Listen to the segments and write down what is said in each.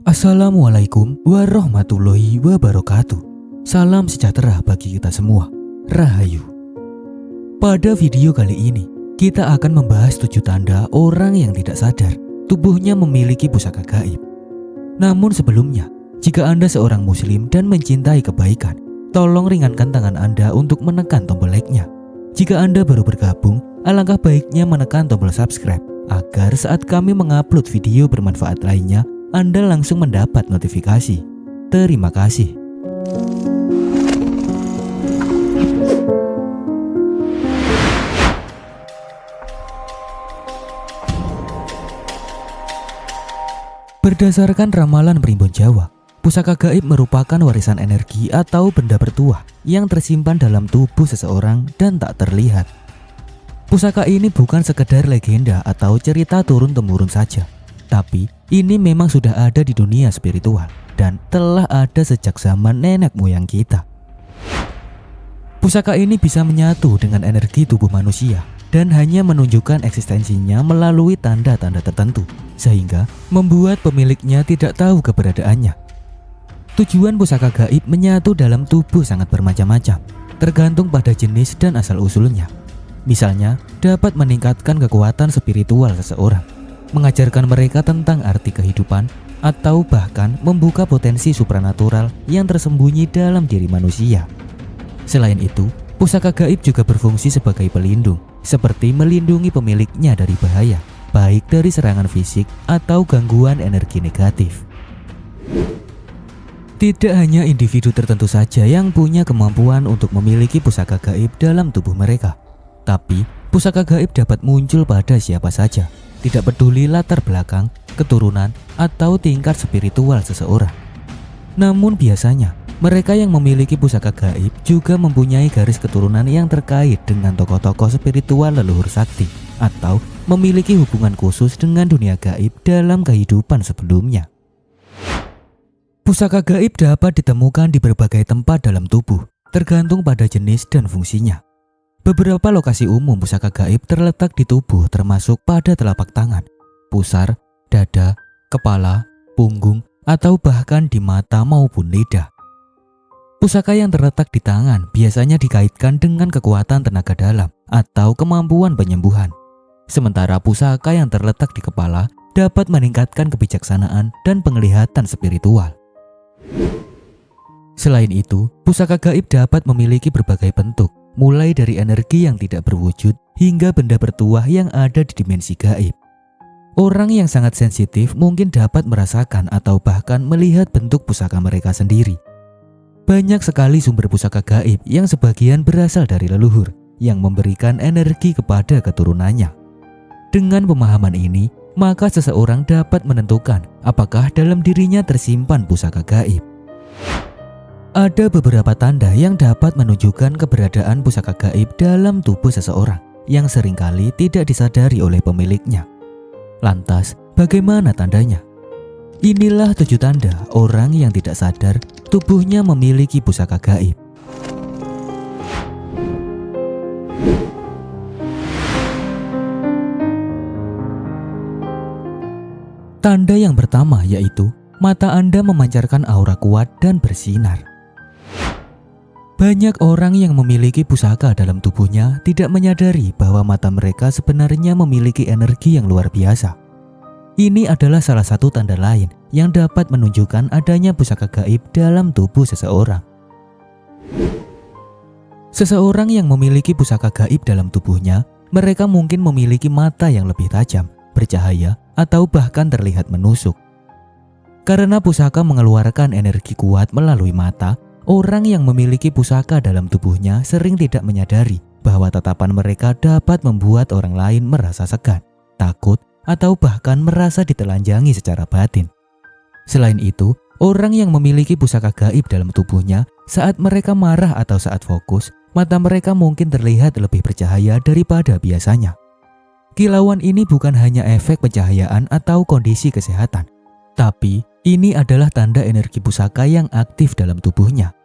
Assalamualaikum warahmatullahi wabarakatuh. Salam sejahtera bagi kita semua. Rahayu. Pada video kali ini, kita akan membahas 7 tanda orang yang tidak sadar tubuhnya memiliki pusaka gaib. Namun sebelumnya, jika Anda seorang muslim dan mencintai kebaikan, tolong ringankan tangan Anda untuk menekan tombol like-nya. Jika Anda baru bergabung, alangkah baiknya menekan tombol subscribe agar saat kami mengupload video bermanfaat lainnya, Anda langsung mendapat notifikasi. Terima kasih. Berdasarkan ramalan Primbon Jawa, pusaka gaib merupakan warisan energi atau benda bertuah yang tersimpan dalam tubuh seseorang dan tak terlihat. Pusaka ini bukan sekedar legenda atau cerita turun-temurun saja, tapi ini memang sudah ada di dunia spiritual dan telah ada sejak zaman nenek moyang kita. Pusaka ini bisa menyatu dengan energi tubuh manusia dan hanya menunjukkan eksistensinya melalui tanda-tanda tertentu, sehingga membuat pemiliknya tidak tahu keberadaannya. Tujuan pusaka gaib menyatu dalam tubuh sangat bermacam-macam, tergantung pada jenis dan asal-usulnya. Misalnya, dapat meningkatkan kekuatan spiritual seseorang, mengajarkan mereka tentang arti kehidupan, atau bahkan membuka potensi supranatural yang tersembunyi dalam diri manusia. Selain itu, pusaka gaib juga berfungsi sebagai pelindung, seperti melindungi pemiliknya dari bahaya, baik dari serangan fisik atau gangguan energi negatif. Tidak hanya individu tertentu saja yang punya kemampuan untuk memiliki pusaka gaib dalam tubuh mereka, tapi pusaka gaib dapat muncul pada siapa saja, tidak peduli latar belakang, keturunan, atau tingkat spiritual seseorang. Namun biasanya, mereka yang memiliki pusaka gaib juga mempunyai garis keturunan yang terkait dengan tokoh-tokoh spiritual leluhur sakti, atau memiliki hubungan khusus dengan dunia gaib dalam kehidupan sebelumnya. Pusaka gaib dapat ditemukan di berbagai tempat dalam tubuh, tergantung pada jenis dan fungsinya. Beberapa lokasi umum pusaka gaib terletak di tubuh, termasuk pada telapak tangan, pusar, dada, kepala, punggung, atau bahkan di mata maupun lidah. Pusaka yang terletak di tangan biasanya dikaitkan dengan kekuatan tenaga dalam atau kemampuan penyembuhan. Sementara pusaka yang terletak di kepala dapat meningkatkan kebijaksanaan dan penglihatan spiritual. Selain itu, pusaka gaib dapat memiliki berbagai bentuk, mulai dari energi yang tidak berwujud hingga benda bertuah yang ada di dimensi gaib. Orang yang sangat sensitif mungkin dapat merasakan atau bahkan melihat bentuk pusaka mereka sendiri. Banyak sekali sumber pusaka gaib yang sebagian berasal dari leluhur yang memberikan energi kepada keturunannya. Dengan pemahaman ini, maka seseorang dapat menentukan apakah dalam dirinya tersimpan pusaka gaib. Ada beberapa tanda yang dapat menunjukkan keberadaan pusaka gaib dalam tubuh seseorang yang seringkali tidak disadari oleh pemiliknya. Lantas, bagaimana tandanya? Inilah 7 tanda orang yang tidak sadar tubuhnya memiliki pusaka gaib. Tanda yang pertama yaitu mata Anda memancarkan aura kuat dan bersinar. Banyak orang yang memiliki pusaka dalam tubuhnya tidak menyadari bahwa mata mereka sebenarnya memiliki energi yang luar biasa. Ini adalah salah satu tanda lain yang dapat menunjukkan adanya pusaka gaib dalam tubuh seseorang. Seseorang yang memiliki pusaka gaib dalam tubuhnya, mereka mungkin memiliki mata yang lebih tajam, bercahaya, atau bahkan terlihat menusuk. Karena pusaka mengeluarkan energi kuat melalui mata, orang yang memiliki pusaka dalam tubuhnya sering tidak menyadari bahwa tatapan mereka dapat membuat orang lain merasa segan, takut, atau bahkan merasa ditelanjangi secara batin. Selain itu, orang yang memiliki pusaka gaib dalam tubuhnya, saat mereka marah atau saat fokus, mata mereka mungkin terlihat lebih bercahaya daripada biasanya. Kilauan ini bukan hanya efek pencahayaan atau kondisi kesehatan, tapi ini adalah tanda energi pusaka yang aktif dalam tubuhnya.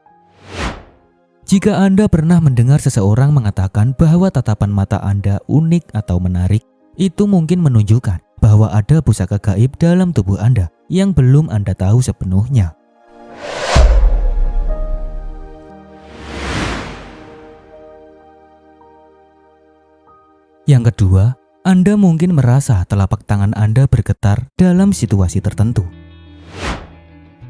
Jika Anda pernah mendengar seseorang mengatakan bahwa tatapan mata Anda unik atau menarik, itu mungkin menunjukkan bahwa ada pusaka gaib dalam tubuh Anda yang belum Anda tahu sepenuhnya. Yang kedua, Anda mungkin merasa telapak tangan Anda bergetar dalam situasi tertentu.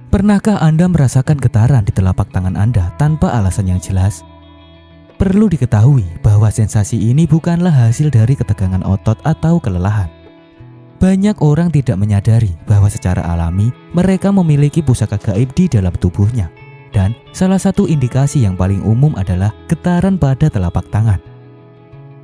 Pernahkah Anda merasakan getaran di telapak tangan Anda tanpa alasan yang jelas? Perlu diketahui bahwa sensasi ini bukanlah hasil dari ketegangan otot atau kelelahan. Banyak orang tidak menyadari bahwa secara alami mereka memiliki pusaka gaib di dalam tubuhnya. Dan salah satu indikasi yang paling umum adalah getaran pada telapak tangan.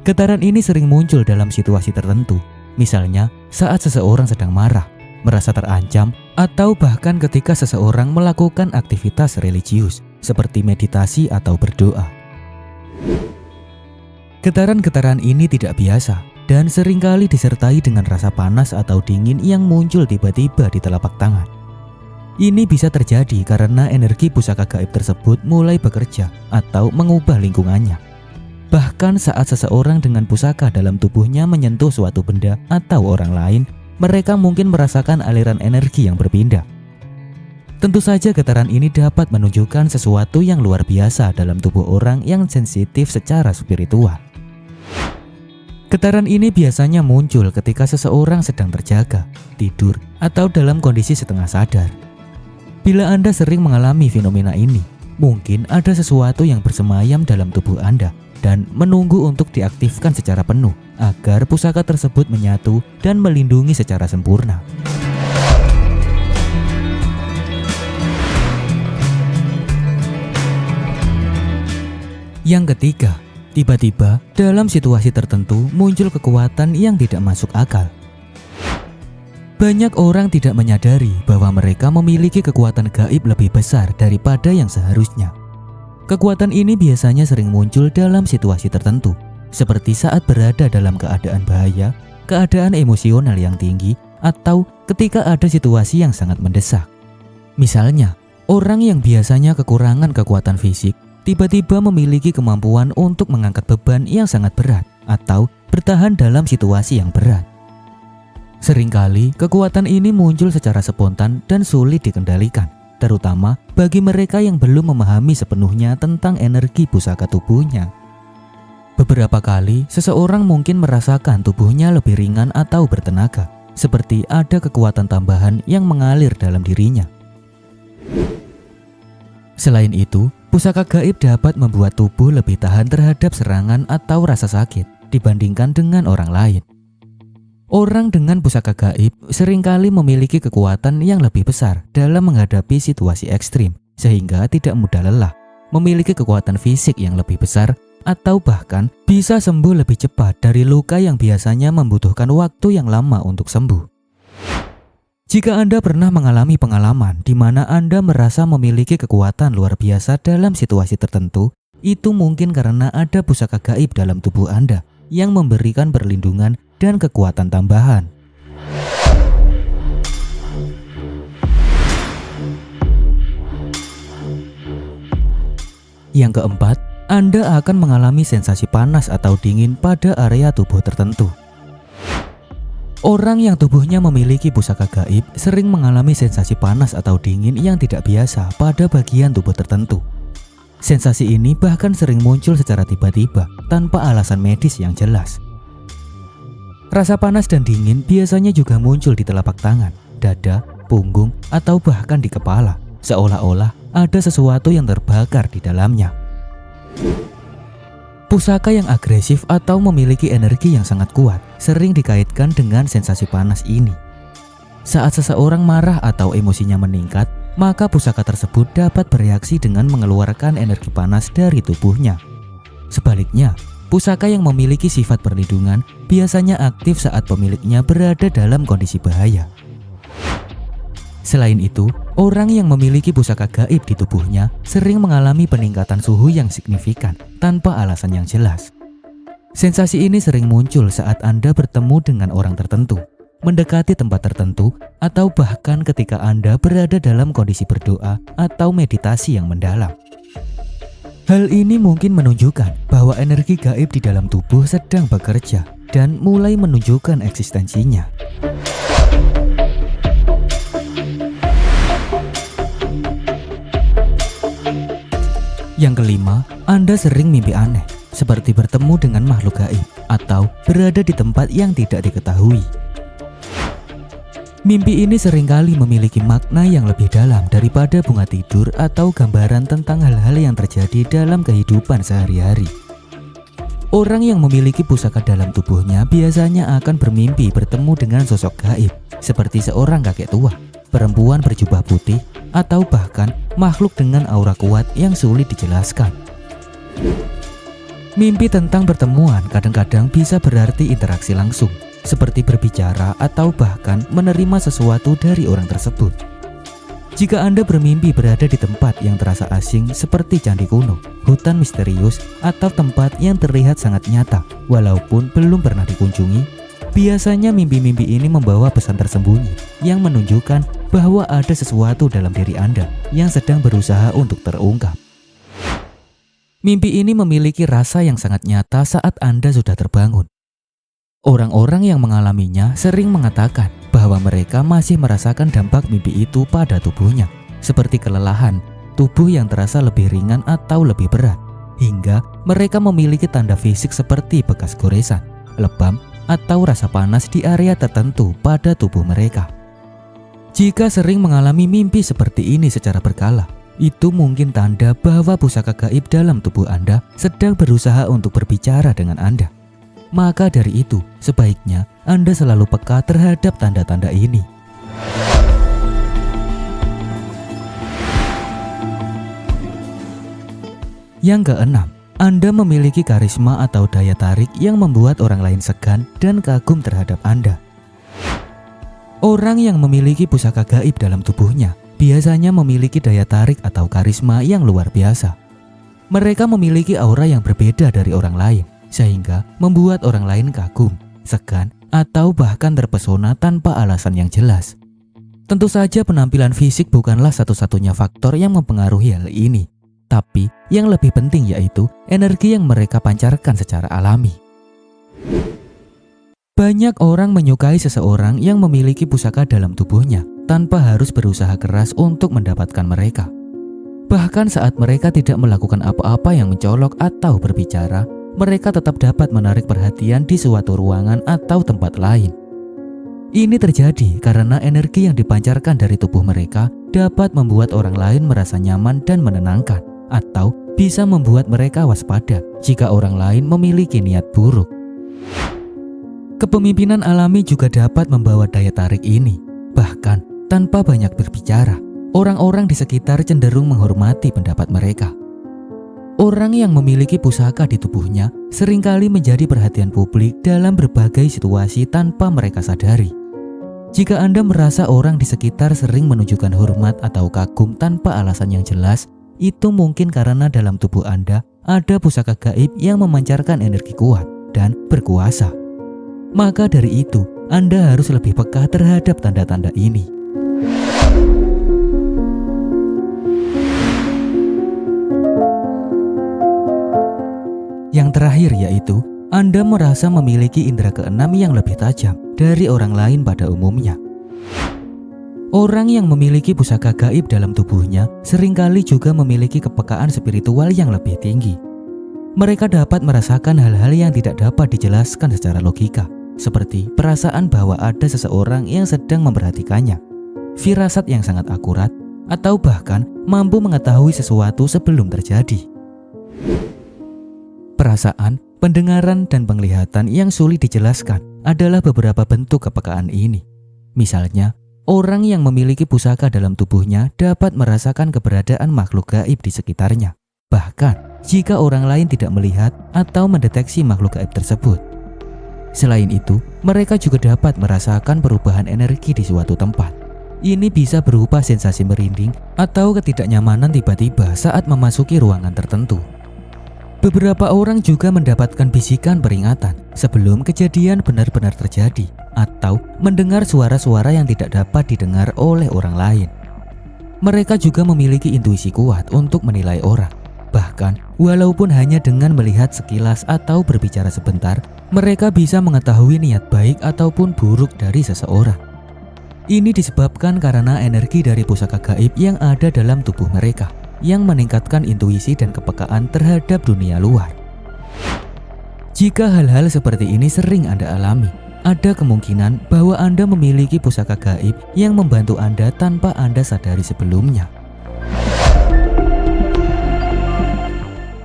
Getaran ini sering muncul dalam situasi tertentu, misalnya saat seseorang sedang marah, merasa terancam, atau bahkan ketika seseorang melakukan aktivitas religius seperti meditasi atau berdoa. Getaran-getaran ini tidak biasa dan seringkali disertai dengan rasa panas atau dingin yang muncul tiba-tiba di telapak tangan. Ini bisa terjadi karena energi pusaka gaib tersebut mulai bekerja atau mengubah lingkungannya. Bahkan saat seseorang dengan pusaka dalam tubuhnya menyentuh suatu benda atau orang lain, mereka mungkin merasakan aliran energi yang berpindah. Tentu saja getaran ini dapat menunjukkan sesuatu yang luar biasa dalam tubuh orang yang sensitif secara spiritual. Getaran ini biasanya muncul ketika seseorang sedang terjaga, tidur, atau dalam kondisi setengah sadar. Bila Anda sering mengalami fenomena ini, mungkin ada sesuatu yang bersemayam dalam tubuh Anda dan menunggu untuk diaktifkan secara penuh agar pusaka tersebut menyatu dan melindungi secara sempurna. Yang ketiga, tiba-tiba dalam situasi tertentu muncul kekuatan yang tidak masuk akal. Banyak orang tidak menyadari bahwa mereka memiliki kekuatan gaib lebih besar daripada yang seharusnya. Kekuatan ini biasanya sering muncul dalam situasi tertentu, seperti saat berada dalam keadaan bahaya, keadaan emosional yang tinggi, atau ketika ada situasi yang sangat mendesak. Misalnya, orang yang biasanya kekurangan kekuatan fisik, tiba-tiba memiliki kemampuan untuk mengangkat beban yang sangat berat, atau bertahan dalam situasi yang berat. Seringkali, kekuatan ini muncul secara spontan dan sulit dikendalikan, terutama bagi mereka yang belum memahami sepenuhnya tentang energi pusaka tubuhnya. Beberapa kali, seseorang mungkin merasakan tubuhnya lebih ringan atau bertenaga, seperti ada kekuatan tambahan yang mengalir dalam dirinya. Selain itu, pusaka gaib dapat membuat tubuh lebih tahan terhadap serangan atau rasa sakit dibandingkan dengan orang lain. Orang dengan pusaka gaib seringkali memiliki kekuatan yang lebih besar dalam menghadapi situasi ekstrim, sehingga tidak mudah lelah, memiliki kekuatan fisik yang lebih besar, atau bahkan bisa sembuh lebih cepat dari luka yang biasanya membutuhkan waktu yang lama untuk sembuh. Jika Anda pernah mengalami pengalaman di mana Anda merasa memiliki kekuatan luar biasa dalam situasi tertentu, itu mungkin karena ada pusaka gaib dalam tubuh Anda yang memberikan perlindungan dan kekuatan tambahan. Yang keempat, Anda akan mengalami sensasi panas atau dingin pada area tubuh tertentu. Orang yang tubuhnya memiliki pusaka gaib sering mengalami sensasi panas atau dingin yang tidak biasa pada bagian tubuh tertentu. Sensasi ini bahkan sering muncul secara tiba-tiba tanpa alasan medis yang jelas. Rasa panas dan dingin biasanya juga muncul di telapak tangan, dada, punggung, atau bahkan di kepala, seolah-olah ada sesuatu yang terbakar di dalamnya. Pusaka yang agresif atau memiliki energi yang sangat kuat sering dikaitkan dengan sensasi panas ini. Saat seseorang marah atau emosinya meningkat, maka pusaka tersebut dapat bereaksi dengan mengeluarkan energi panas dari tubuhnya. Sebaliknya, pusaka yang memiliki sifat perlindungan biasanya aktif saat pemiliknya berada dalam kondisi bahaya. Selain itu, orang yang memiliki pusaka gaib di tubuhnya sering mengalami peningkatan suhu yang signifikan tanpa alasan yang jelas. Sensasi ini sering muncul saat Anda bertemu dengan orang tertentu, mendekati tempat tertentu, atau bahkan ketika Anda berada dalam kondisi berdoa atau meditasi yang mendalam. Hal ini mungkin menunjukkan bahwa energi gaib di dalam tubuh sedang bekerja dan mulai menunjukkan eksistensinya. Yang kelima, Anda sering mimpi aneh, seperti bertemu dengan makhluk gaib atau berada di tempat yang tidak diketahui. Mimpi ini seringkali memiliki makna yang lebih dalam daripada bunga tidur atau gambaran tentang hal-hal yang terjadi dalam kehidupan sehari-hari. Orang yang memiliki pusaka dalam tubuhnya biasanya akan bermimpi bertemu dengan sosok gaib, seperti seorang kakek tua, perempuan berjubah putih, atau bahkan makhluk dengan aura kuat yang sulit dijelaskan. Mimpi tentang pertemuan kadang-kadang bisa berarti interaksi langsung, seperti berbicara atau bahkan menerima sesuatu dari orang tersebut. Jika Anda bermimpi berada di tempat yang terasa asing seperti candi kuno, hutan misterius, atau tempat yang terlihat sangat nyata walaupun belum pernah dikunjungi, biasanya mimpi-mimpi ini membawa pesan tersembunyi yang menunjukkan bahwa ada sesuatu dalam diri Anda yang sedang berusaha untuk terungkap. Mimpi ini memiliki rasa yang sangat nyata saat Anda sudah terbangun. Orang-orang yang mengalaminya sering mengatakan bahwa mereka masih merasakan dampak mimpi itu pada tubuhnya, seperti kelelahan, tubuh yang terasa lebih ringan atau lebih berat, hingga mereka memiliki tanda fisik seperti bekas goresan, lebam, atau rasa panas di area tertentu pada tubuh mereka. Jika sering mengalami mimpi seperti ini secara berkala, itu mungkin tanda bahwa pusaka gaib dalam tubuh Anda sedang berusaha untuk berbicara dengan Anda. Maka dari itu, sebaiknya Anda selalu peka terhadap tanda-tanda ini. Yang keenam, Anda memiliki karisma atau daya tarik yang membuat orang lain segan dan kagum terhadap Anda. Orang yang memiliki pusaka gaib dalam tubuhnya biasanya memiliki daya tarik atau karisma yang luar biasa. Mereka memiliki aura yang berbeda dari orang lain, sehingga membuat orang lain kagum, segan, atau bahkan terpesona tanpa alasan yang jelas. Tentu saja penampilan fisik bukanlah satu-satunya faktor yang mempengaruhi hal ini, tapi yang lebih penting yaitu energi yang mereka pancarkan secara alami. Banyak orang menyukai seseorang yang memiliki pusaka dalam tubuhnya tanpa harus berusaha keras untuk mendapatkan mereka. Bahkan saat mereka tidak melakukan apa-apa yang mencolok atau berbicara, mereka tetap dapat menarik perhatian di suatu ruangan atau tempat lain. Ini terjadi karena energi yang dipancarkan dari tubuh mereka dapat membuat orang lain merasa nyaman dan menenangkan, atau bisa membuat mereka waspada jika orang lain memiliki niat buruk. Kepemimpinan alami juga dapat membawa daya tarik ini. Bahkan tanpa banyak berbicara, orang-orang di sekitar cenderung menghormati pendapat mereka. Orang yang memiliki pusaka di tubuhnya seringkali menjadi perhatian publik dalam berbagai situasi tanpa mereka sadari. Jika Anda merasa orang di sekitar sering menunjukkan hormat atau kagum tanpa alasan yang jelas, itu mungkin karena dalam tubuh Anda ada pusaka gaib yang memancarkan energi kuat dan berkuasa. Maka dari itu, Anda harus lebih peka terhadap tanda-tanda ini. Yang terakhir yaitu, Anda merasa memiliki indera keenam yang lebih tajam dari orang lain pada umumnya. Orang yang memiliki pusaka gaib dalam tubuhnya seringkali juga memiliki kepekaan spiritual yang lebih tinggi. Mereka dapat merasakan hal-hal yang tidak dapat dijelaskan secara logika, seperti perasaan bahwa ada seseorang yang sedang memperhatikannya, firasat yang sangat akurat, atau bahkan mampu mengetahui sesuatu sebelum terjadi. Perasaan, pendengaran, dan penglihatan yang sulit dijelaskan adalah beberapa bentuk kepekaan ini. Misalnya, orang yang memiliki pusaka dalam tubuhnya dapat merasakan keberadaan makhluk gaib di sekitarnya, bahkan jika orang lain tidak melihat atau mendeteksi makhluk gaib tersebut. Selain itu, mereka juga dapat merasakan perubahan energi di suatu tempat. Ini bisa berupa sensasi merinding atau ketidaknyamanan tiba-tiba saat memasuki ruangan tertentu. Beberapa orang juga mendapatkan bisikan peringatan sebelum kejadian benar-benar terjadi, atau mendengar suara-suara yang tidak dapat didengar oleh orang lain. Mereka juga memiliki intuisi kuat untuk menilai orang. Bahkan, walaupun hanya dengan melihat sekilas atau berbicara sebentar, mereka bisa mengetahui niat baik ataupun buruk dari seseorang. Ini disebabkan karena energi dari pusaka gaib yang ada dalam tubuh mereka yang meningkatkan intuisi dan kepekaan terhadap dunia luar. Jika hal-hal seperti ini sering Anda alami, ada kemungkinan bahwa Anda memiliki pusaka gaib yang membantu Anda tanpa Anda sadari sebelumnya.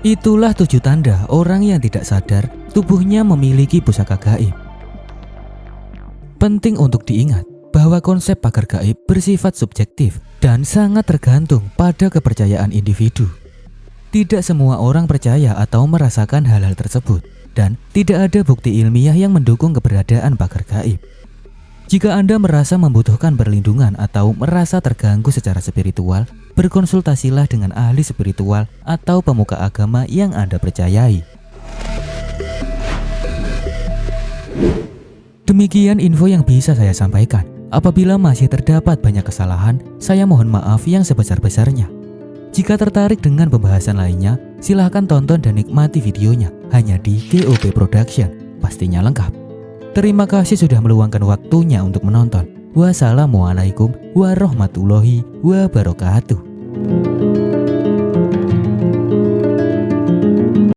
Itulah 7 tanda orang yang tidak sadar tubuhnya memiliki pusaka gaib. Penting untuk diingat bahwa konsep pagar gaib bersifat subjektif dan sangat tergantung pada kepercayaan individu. Tidak semua orang percaya atau merasakan hal-hal tersebut, dan tidak ada bukti ilmiah yang mendukung keberadaan pagar gaib. Jika Anda merasa membutuhkan perlindungan atau merasa terganggu secara spiritual, berkonsultasilah dengan ahli spiritual atau pemuka agama yang Anda percayai. Demikian info yang bisa saya sampaikan. Apabila masih terdapat banyak kesalahan, saya mohon maaf yang sebesar-besarnya. Jika tertarik dengan pembahasan lainnya, silahkan tonton dan nikmati videonya hanya di GOP Production, pastinya lengkap. Terima kasih sudah meluangkan waktunya untuk menonton. Wassalamualaikum warahmatullahi wabarakatuh.